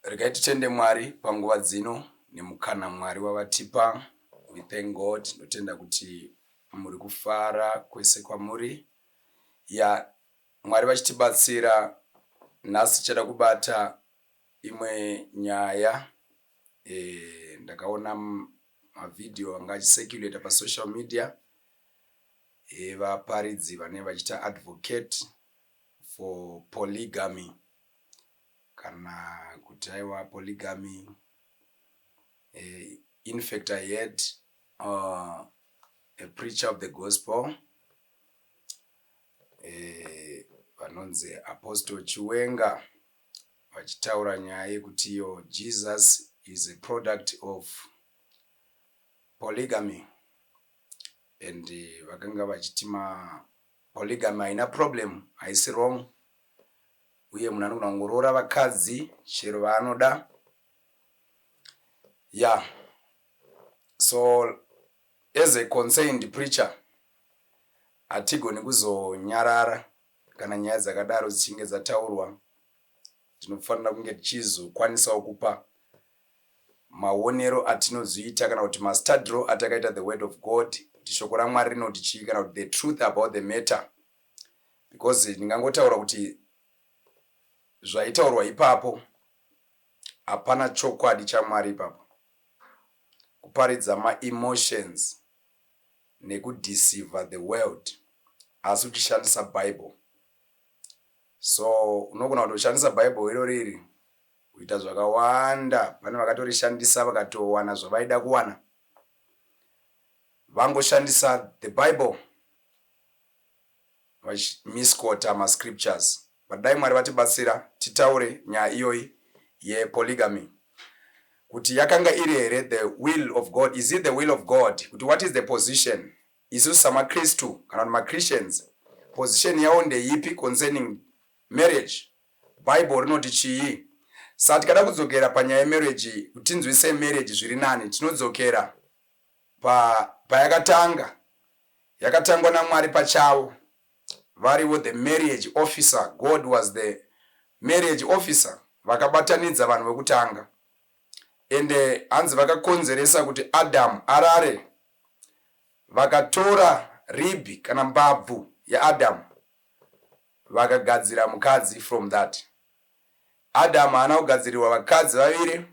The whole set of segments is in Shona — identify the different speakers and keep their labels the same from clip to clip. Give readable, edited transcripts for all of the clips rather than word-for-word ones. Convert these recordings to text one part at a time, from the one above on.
Speaker 1: Regai titende Mwari panguva dzino nemukana Mwari wavatipa. We thank God. Notenda kuti muri kufara kwese kwamuri. Mwari vachitibatsira. Nhasi tichada kubata imwe nyaya. Ndakaona mavideo anga achicirculate pasocial media. Vaparidzi vane vachita advocate for polygamy. Kana kuti aiwa polygamy. In fact, I heard a preacher of the gospel, vanonzi Apostle Chiwenga, vachitaura nyaya yekuti iyo Jesus is a product of polygamy. And vakanga vachitima polygamy haina problem, haisi wrong. Uye munhu anogona kungoroora vakadzi chero vaanoda. So as a concerned preacher, hatigoni kuzonyarara kana nyaya dzakadaro dzichinge dzataurwa. Tinofanira kunge tichizokwanisawo kupa maonero atinozoita kana kuti mastadro atakaita the word of God, kuti shoko raMwari rinoti chii kana kuti the truth about the matter. Because ndingangotaura kuti zvaitaurwa ipapo hapana chokwadi chaMwari ipapo. Kuparidza ma-emotions nekudeceive the world asi uchishandisa Bible. So unogona kutoshandisa Bible iro riri kuita zvakawanda. Pane vakatorishandisa vakatowana zvavaida kuwana. Vangoshandisa the Bible vachimiskota ma-scriptures. But dai Mwari vatibatsira titaure nyaya iyoyi ye-polygamy. Kuti yakanga iri here the will of God. Is it the will of God? Kuti what is the position? Isusu samaKristu kana ma-Christians, position yavo ndeipi concerning marriage? Bible rinoti chii? Saka tikada kudzokera panyaya yemarriage, kuti tinzwise marriage zviri nani, tinodzokera payakatanga. Yakatangwa naMwari pachavo. Variwo the marriage officer. God was the marriage officer. Vakabatanidza vanhu vekutanga. Ende hanzi vakakonzeresa kuti Adam arare. Vakatora ribhi kana mbabvu yaAdam vakagadzira mukadzi from that. Adam haana kugadzirirwa vakadzi vaviri.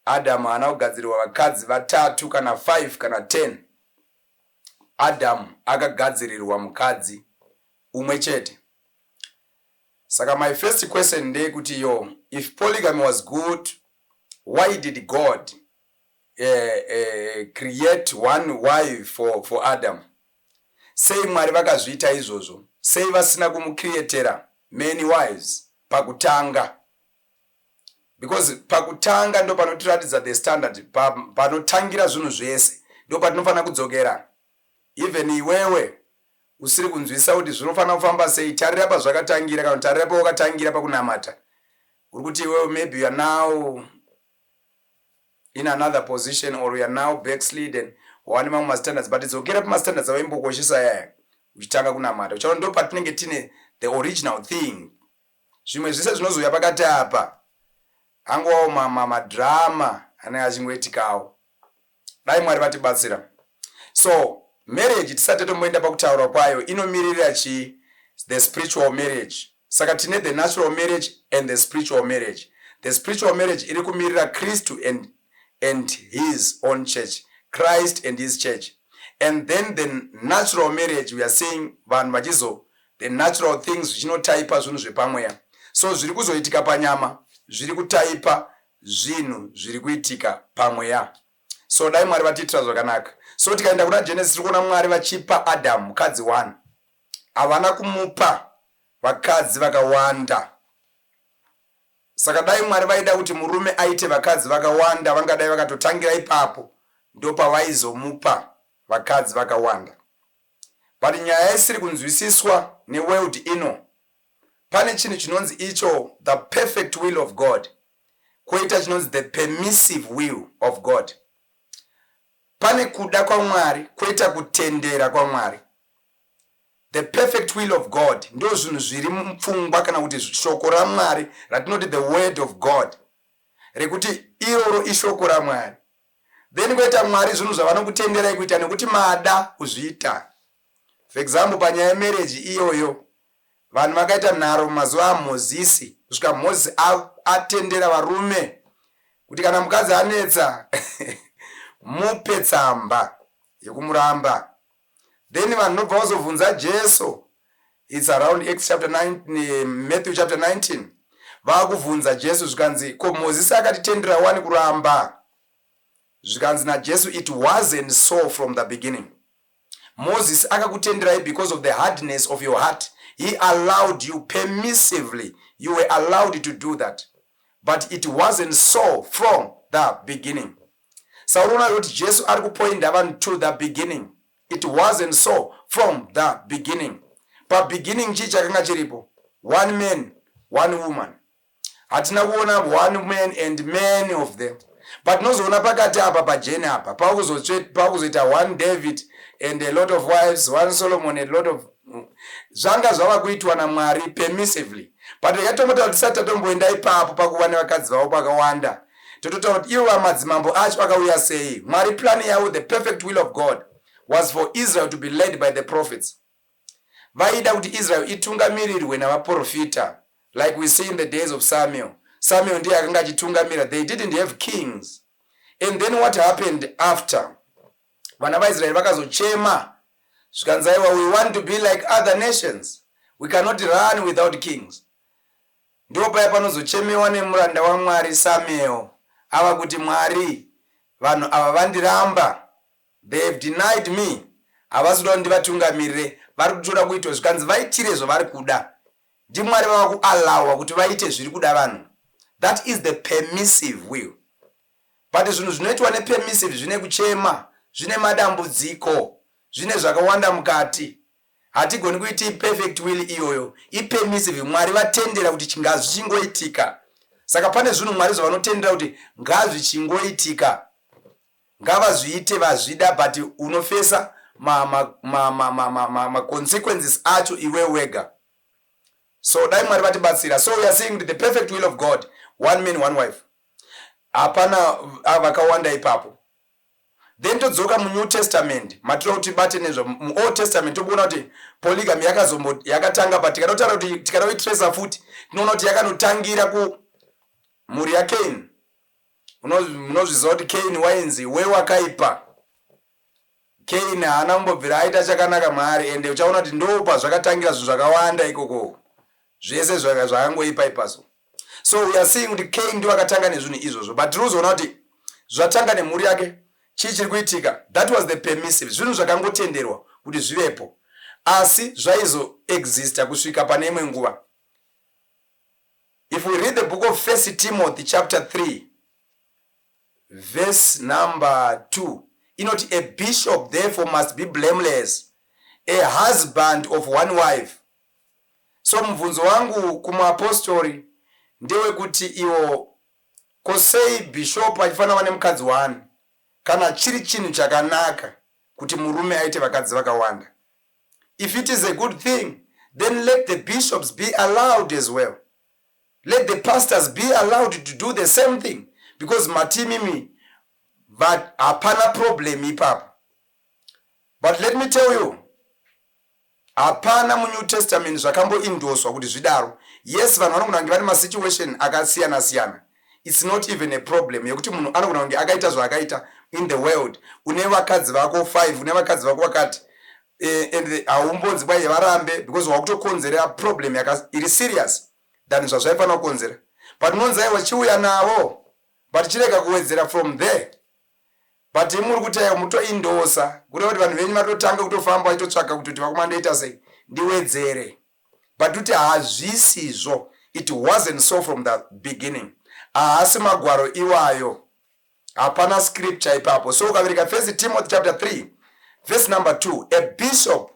Speaker 1: Adam haana kugadzirirwa vakadzi vatatu kana 5 kana 10. Adam akagadzirirwa mukadzi umwe chete. Saka my first question ndeyekuti if polygamy was good, why did God create one wife for Adam? Sei Mwari vakazviita izvozvo? Sei vasina kumukreatera many wives pakutanga? Because pakutanga ndo panotiratidza the standard, panotangira zvinhu zvese, ndo patinofanira kudzokera. Even iwewe usiri kunzwisa kuti zvinofanira kufamba sei, tarira pazvakatangira kana tarira pawakatangira pakunamata. Uri kuti iwewe maybe you are now in another position or you are now backslidden one mamwe standards, but it's okay pa standards avaimbokoshesa yaya uchitanga kunamata. Uchaona ndo patinenge tine the original thing. Zvimwe zvese zvinozouya pakati apa angowawo madrama anenge achingoitikawo. Dai Mwari vatibatsira. So marriage tisati tomboenda pakutaura kwayo inomirira chi? The spiritual marriage. Saka tine the natural marriage and the spiritual marriage. The spiritual marriage iri kumirira Kristu and his own church. Christ and his church. And then the natural marriage, we are saying vanhu vachizo the natural things zvinotaipa zvinhu zvepamweya. So zviri kuzoitika panyama zviri kutaipa zvinhu zviri kuitika pamweya. So dai Mwari vatitira zvakanaka. So tikaenda kuna Genesis tiri kuona Mwari vachipa Adam mukadzi 1. Havana kumupa vakadzi vakawanda. Saka dai Mwari vaida kuti murume aite vakadzi vakawanda, vangadai vakatotangira ipapo ndo pavaizomupa vakadzi vakawanda. But nyaya isiri kunzwisiswa neworld ino. Pane chinhu chinonzi icho the perfect will of God. Koita chinonzi the permissive will of God. Pane kuda kwaMwari, koita kutendera kwaMwari. The perfect will of God ndo zvinhu zviri mupfungwa kana kuti shoko raMwari ratinoti the word of God rekuti iroro ishoko raMwari. Then kuita Mwari zvinhu zvavanokutenderai kuita nekuti mada kuzviita. For example, panyaya yemarriage iyoyo vanhu vakaita nharo mumazuva aMozisi kusvika Mozisi atendera varume kuti kana mukadzi anetsa mupe tsamba yekumuramba. Then vanhu nobva vazobvunza Jesu, it's around Matthew chapter 19, vakubvunza Jesu zvikanzi ko Mozisi akatitendera wani kuramba? Zvikanzi naJesu, it wasn't so from the beginning. Moses akakutenderai because of the hardness of your heart. He allowed you permissively. You were allowed to do that. But it wasn't so from the beginning. Saurona kuti Jesu ari kupoinda vanhu to the beginning. It wasn't so from the beginning. Pa beginning chii chakanga chiripo? One man, one woman. Hatina kuona one man and many of them. But nozoona pakati apa pajeni apa pakuzoita one David and a lot of wives, one Solomon and a lot of zvanga zvava kuitwa naMwari permissively. But yakatomota kuti tisati tatomboenda ipapo pakuwana vakadzi vavo pakawanda. Tototaura kuti ivo madzimambo acho akauya sei. Mwari plan yavo, the perfect will of God was for Israel to be led by the prophets. Vaida kuti Israel itungamirirwe navaprofita, like we see in the days of Samuel. Samuel ndiye akanga achitungamira. They didn't have kings. And then what happened after? Vana vaIsrael vakazochema zvikanzaiwa, we want to be like other nations. We cannot run without kings. Ndipo paya panozochemewa nemuranda waMwari Samuel. Ava kuti Mwari, vanhu ava vandiramba. They have denied me. Havasi kuda ndivatungamirire. Vari kutoda kuitwa zvikanzi vaitire zvavari kuda. NdiMwari vava kuallowa kuti vaite zviri kuda vanhu. That is the permissive will. But zvinhu zvinoitwa nepermissive zvine kuchema, zvine madambudziko, zvine zvakawanda mukati. Hatigoni kuiti perfect will iyoyo. Ipermissive, Mwari vatendera kuti ngazvichingoitika. Saka pane zvinhu Mwari zvavanotendera kuti ngazvichingoitika. Ngavazviite vazvida, but unofesa ma consequences acho iwe wega. So dai Mwari vatibatsira. So we are saying the perfect will of God, one man, one wife. Hapana vakawanda ipapo. Then todzoka muNew Testament, matira kuti bate nezvo muOld Testament tokuona kuti polygamy yakatanga, but tikatotaura kuti tikatoitrace futi tinoona kuti yakanotangira ku mhuri yaCain. Munozviziva kuti Cain wainzi wewakaipa. Cain haana kumbobvira aita chakanaka Mwari, ende uchaona kuti ndopa zvakatangira zvinhu zvakawanda ikoko. Zvese zvakangoipa ipaso. So we are seeing kuti Cain ndiye akatanga nezvinhu izvozvo, but tinozoona kuti zvatanga nemhuri yake chii chiri kuitika. That was the permissive. Zvinhu zvakangotenderwa kuti zvivepo, asi zvaizo exista kusvika pane imwe nguva. If we read the book of 1 Timothy chapter 3 verse number 2, inoti a bishop therefore must be blameless, a husband of one wife. So mvunzo wangu kumaapostoli ndewe kuti iwo kosei bishop achifanira kuva nemukadzi wani kana chiri chinhu chakanaka kuti murume aite vakadzi vakawanda. If it is a good thing, then let the bishops be allowed as well. Let the pastors be allowed to do the same thing, because matimimi but hapana problem ipapo. But let me tell you, hapana muNew Testament zvakamboindoswa kuti zvidaro. Yes, vanhu vanogona kunge vane masituation akasiyana siyana. It's not even a problem yekuti munhu anogona kunge akaita zvaakaita in the world. Une vakadzi vako 5, une vakadzi vako vakati, and haumbonzi kwai varambe because wakutokonzera problem iri serious than zvazvaifanira kukonzera. But unonzi aiwa chiuya navo, but chirega kuwedzera from there. But muri kuti aiwa mutoindosa kureva kuti vanhu venyu vatotanga kutofamba vachitotsvaka kuti vakumandoita sei ndiwedzere. But kuti hazvisizvo, it wasn't so from the beginning. Haasi magwaro iwayo, hapana scripture ipapo. So ukavereka 1 Timothy chapter 3 verse number 2, a bishop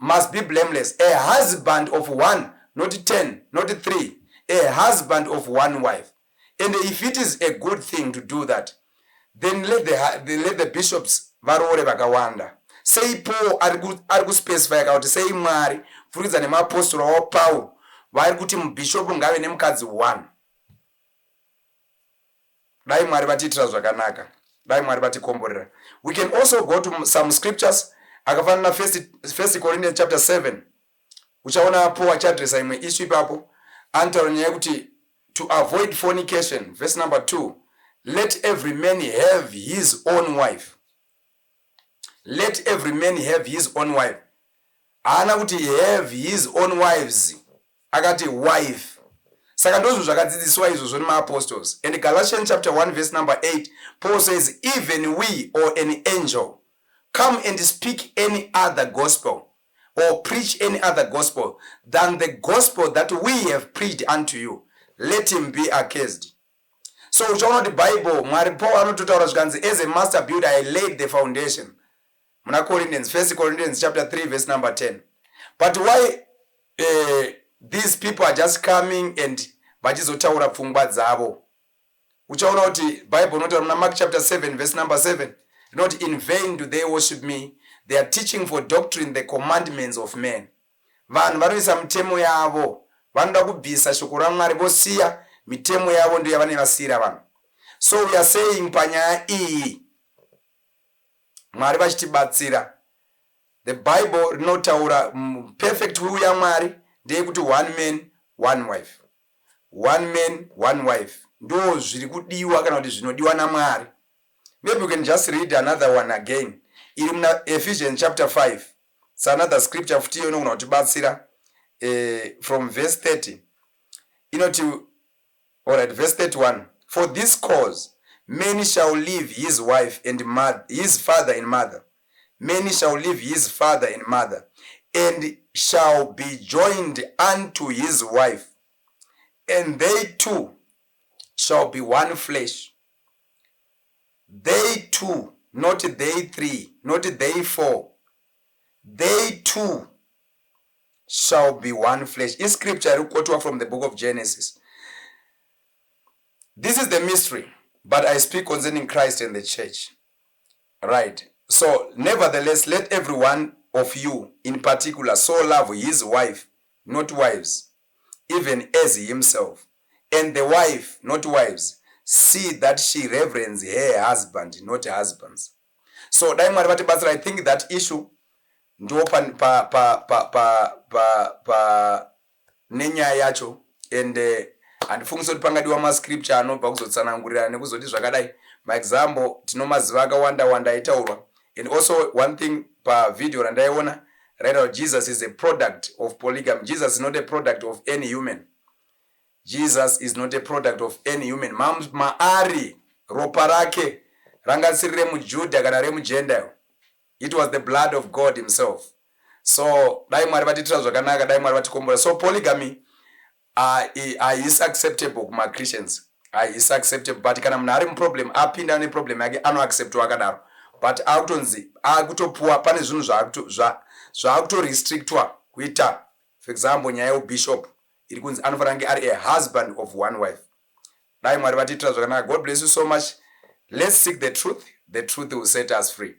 Speaker 1: must be blameless, a husband of one, not 10, not 3, a husband of one wife. And if it is a good thing to do that, then let the bishops varore vakawanda. Sei Paul ari kuspecify kuti sei Mwari furikidza nemaapostoli wa Paul vari kuti mubishopu ngave nemukadzi 1. dai Mwari vatitira zvakanaka, dai Mwari vatikomborera. We can also go to some scriptures akafanana na First Corinthians chapter 7. Uchaona Paul achadresa imwe issue ipapo antaura nyaya yekuti to avoid fornication, verse number 2, let every man have his own wife. Let every man have his own wife. Haana kuti have his own wives, akati wife. Saka ndozvo zvakadzidziswa izvozvo nemaapostles. And Galatians chapter 1 verse number 8, Paul says, even we or an angel come and speak any other gospel or preach any other gospel than the gospel that we have preached unto you, let him be accursed. So uchaona kuti Bible, Mwari Paul anototaura zvikanzi, as a master builder I laid the foundation. Muna Corinthians, 1 Corinthians chapter 3 verse number 10. But why these people are just coming and vachizotaura pfungwa dzavo? Uchaona kuti Bible notaura muna Mark chapter 7 verse number 7. Not in vain do they worship me. They are teaching for doctrine the commandments of men. Vanhu vanoisa mitemo yavo, vanoda kubvisa shoko raMwari vosiya mitemo yavo ndiyo yavanenge vasiyira vanhu. So we are saying panyaya iyi Mwari vachitibatsira. The Bible rinotaura perfect will yaMwari ndeyekuti one man one wife. One man one wife. Ndo zviri kudiwa kana kuti zvinodiwa naMwari. Maybe we can just read another one again. In Ephesians chapter 5. It's another scripture of Tio no Tibatsira from verse 30. Alright, verse 31. For this cause, many shall leave his wife and his father and mother. Many shall leave his father and mother, and shall be joined unto his wife, and they two shall be one flesh. They two, not they three, not they four. They two shall be one flesh. In scripture, quote from the book of Genesis. This is the mystery, but I speak concerning Christ and the church. Right. So, nevertheless, let every one of you in particular so love his wife, not wives, even as himself. And the wife, not wives, see that she reverence her husband, not husbands. So, I think that issue ndo nenya yacho and funso pangadiwa ma scripture anobva kuzotsanangurira nekuzoti zvakadai. My example tinomaziva akawanda itaurwa. And also one thing pa video randaiona, right, Jesus is a product of polygamy. Jesus is not a product of any human. Jesus is not a product of any human. Maari ropa rake rangasirire muJudha kana remugentile. It was the blood of God himself. So dai Mwari vatitira zvakanaka, dai Mwari vatikombora. So polygamy is acceptable kuma Christians. Is acceptable, but kana munhu ari muproblem apinda neproblem yake anoacceptwa akadaro. But akutonzi akutopuwa pane zvinhu zvaakutorestrictwa kuita. For example, nyaya yeubishop iri kunzi anofanira kunge ari a husband of one wife. Dai Mwari vatitira zvakanaka. God bless you so much. Let's seek the truth. The truth will set us free.